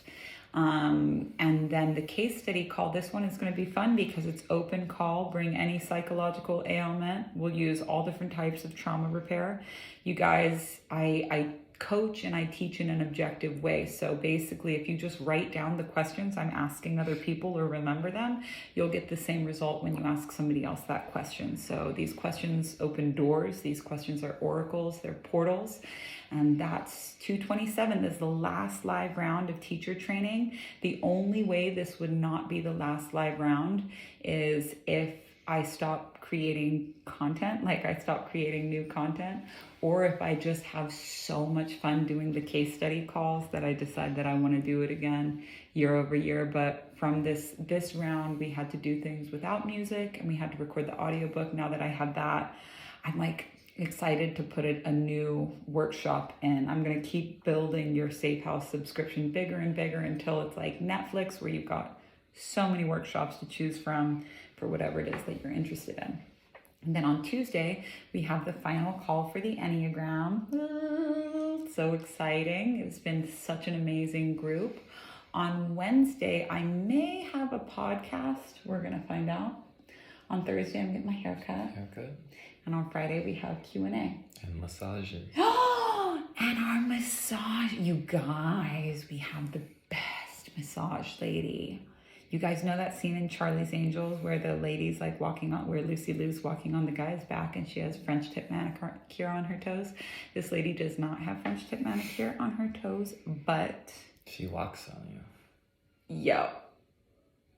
And then the case study call, this one is going to be fun because it's open call. Bring any psychological ailment. We'll use all different types of trauma repair. You guys, I coach and I teach in an objective way. So basically, if you just write down the questions I'm asking other people or remember them, you'll get the same result when you ask somebody else that question. So these questions open doors. These questions are oracles, they're portals. And that's 227 is the last live round of teacher training. The only way this would not be the last live round is if I stop creating content, like I stop creating new content, or if I just have so much fun doing the case study calls that I decide that I want to do it again year over year. But from this round, we had to do things without music and we had to record the audiobook. Now that I have that, I'm like excited to put a new workshop in. I'm going to keep building your Safehouse subscription bigger and bigger until it's like Netflix, where you've got so many workshops to choose from for whatever it is that you're interested in. And then on Tuesday, we have the final call for the Enneagram. So exciting. It's been such an amazing group. On Wednesday, I may have a podcast. We're going to find out. On Thursday, I'm getting my haircut. And on Friday, we have Q&A. And massages. And our massage. You guys, we have the best massage lady. You guys know that scene in Charlie's Angels where the lady's like where Lucy Lou's walking on the guy's back and she has French tip manicure on her toes? This lady does not have French tip manicure on her toes, but she walks on you. Yo,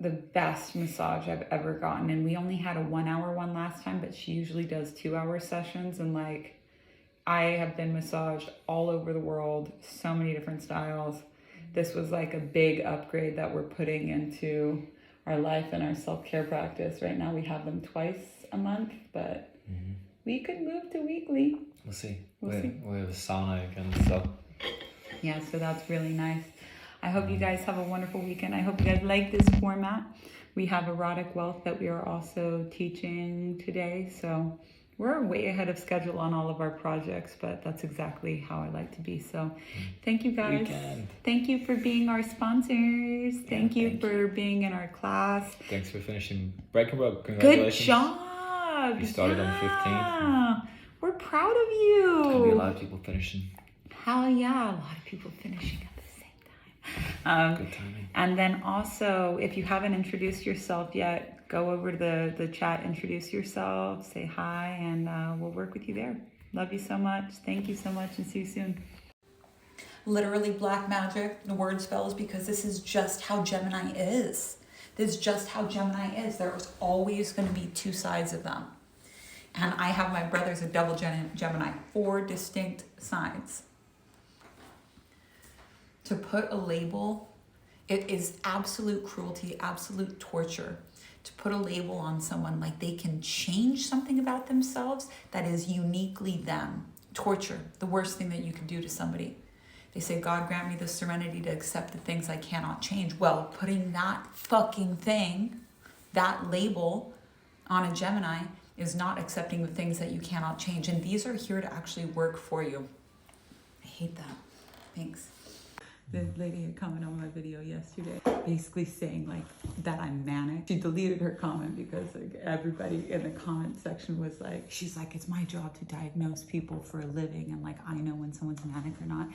the best massage I've ever gotten. And we only had a 1 hour one last time, but she usually does 2 hour sessions. And like, I have been massaged all over the world, so many different styles. This was like a big upgrade that we're putting into our life and our self-care practice. Right now we have them twice a month, but we could move to weekly. We'll see. We'll see. We have a sauna again, so. Yeah, so that's really nice. I hope you guys have a wonderful weekend. I hope you guys like this format. We have erotic wealth that we are also teaching today. So we're way ahead of schedule on all of our projects, but that's exactly how I like to be. So thank you guys. Weekend. Thank you for being our sponsors. Thank you for being in our class. Thanks for finishing Breaking Road. Good Congratulations. job. You started on 15th. We're proud of you. There's going to be a lot of people finishing. Hell yeah, a lot of people finishing at the same time. Good timing. And then also, if you haven't introduced yourself yet, go over to the chat, introduce yourself, say hi, and we'll work with you there. Love you so much. Thank you so much, and see you soon. Literally black magic, the word spells, because this is just how Gemini is. This is just how Gemini is. There's always going to be two sides of them. And I have my brother's a double Gemini, 4 distinct sides. To put a label, it is absolute cruelty, absolute torture. To put a label on someone like they can change something about themselves that is uniquely them. Torture, the worst thing that you can do to somebody. They say, God grant me the serenity to accept the things I cannot change. Well, putting that fucking thing, that label on a Gemini is not accepting the things that you cannot change. And these are here to actually work for you. I hate that. Thanks. The lady had commented on my video yesterday, basically saying like that I'm manic. She deleted her comment because like everybody in the comment section was like, she's like, it's my job to diagnose people for a living, and like I know when someone's manic or not.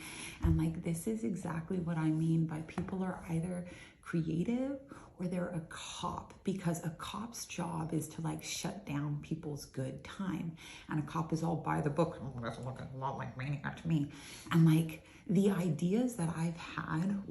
And like this is exactly what I mean by people are either creative or they're a cop, because a cop's job is to like shut down people's good time, and a cop is all by the book. Oh, that's looking a lot like maniac to me. And like the ideas that I've had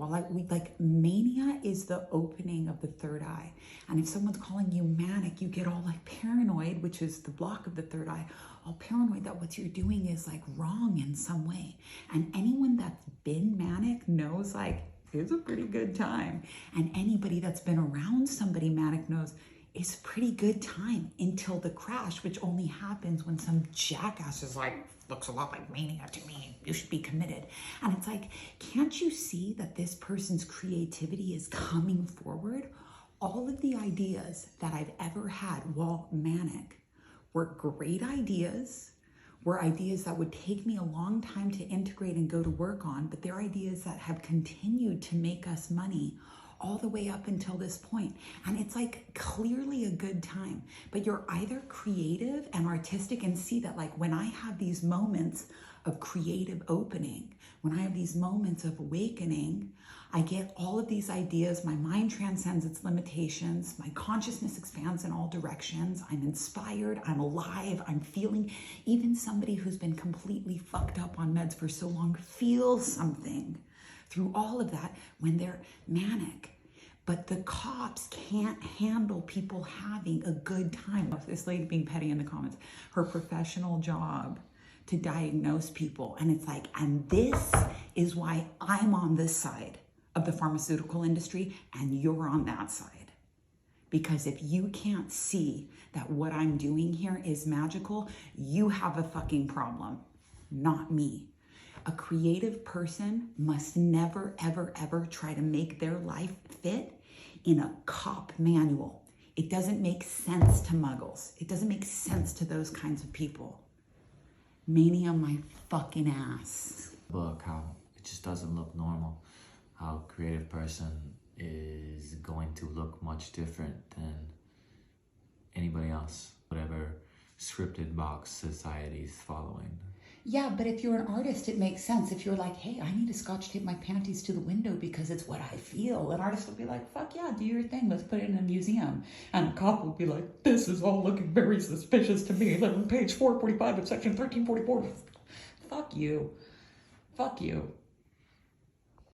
mania is the opening of the third eye. And if someone's calling you manic, you get all like paranoid, which is the block of the third eye, all paranoid that what you're doing is like wrong in some way. And anyone that's been manic knows like it's a pretty good time. And anybody that's been around somebody manic knows it's a pretty good time until the crash, which only happens when some jackass is like, looks a lot like mania to me, you should be committed. And it's like, can't you see that this person's creativity is coming forward? All of the ideas that I've ever had while manic were great ideas, were ideas that would take me a long time to integrate and go to work on, but they're ideas that have continued to make us money all the way up until this point. And it's like clearly a good time, but you're either creative and artistic and see that like when I have these moments of creative opening. When I have these moments of awakening, I get all of these ideas. My mind transcends its limitations. My consciousness expands in all directions. I'm inspired. I'm alive. I'm feeling. Even somebody who's been completely fucked up on meds for so long feels something through all of that when they're manic. But the cops can't handle people having a good time. This lady being petty in the comments, her professional job to diagnose people. And it's like, and this is why I'm on this side of the pharmaceutical industry and you're on that side. Because if you can't see that what I'm doing here is magical, you have a fucking problem, not me. A creative person must never, ever, ever try to make their life fit in a cop manual. It doesn't make sense to muggles. It doesn't make sense to those kinds of people. Mania my fucking ass. Book, how it just doesn't look normal. How a creative person is going to look much different than anybody else. Whatever scripted box society's following. Yeah, but if you're an artist, it makes sense. If you're like, hey, I need to scotch tape my panties to the window because it's what I feel, an artist will be like, fuck yeah, do your thing. Let's put it in a museum. And a cop will be like, this is all looking very suspicious to me. Live on page 445 of section 1344. Fuck you. Fuck you.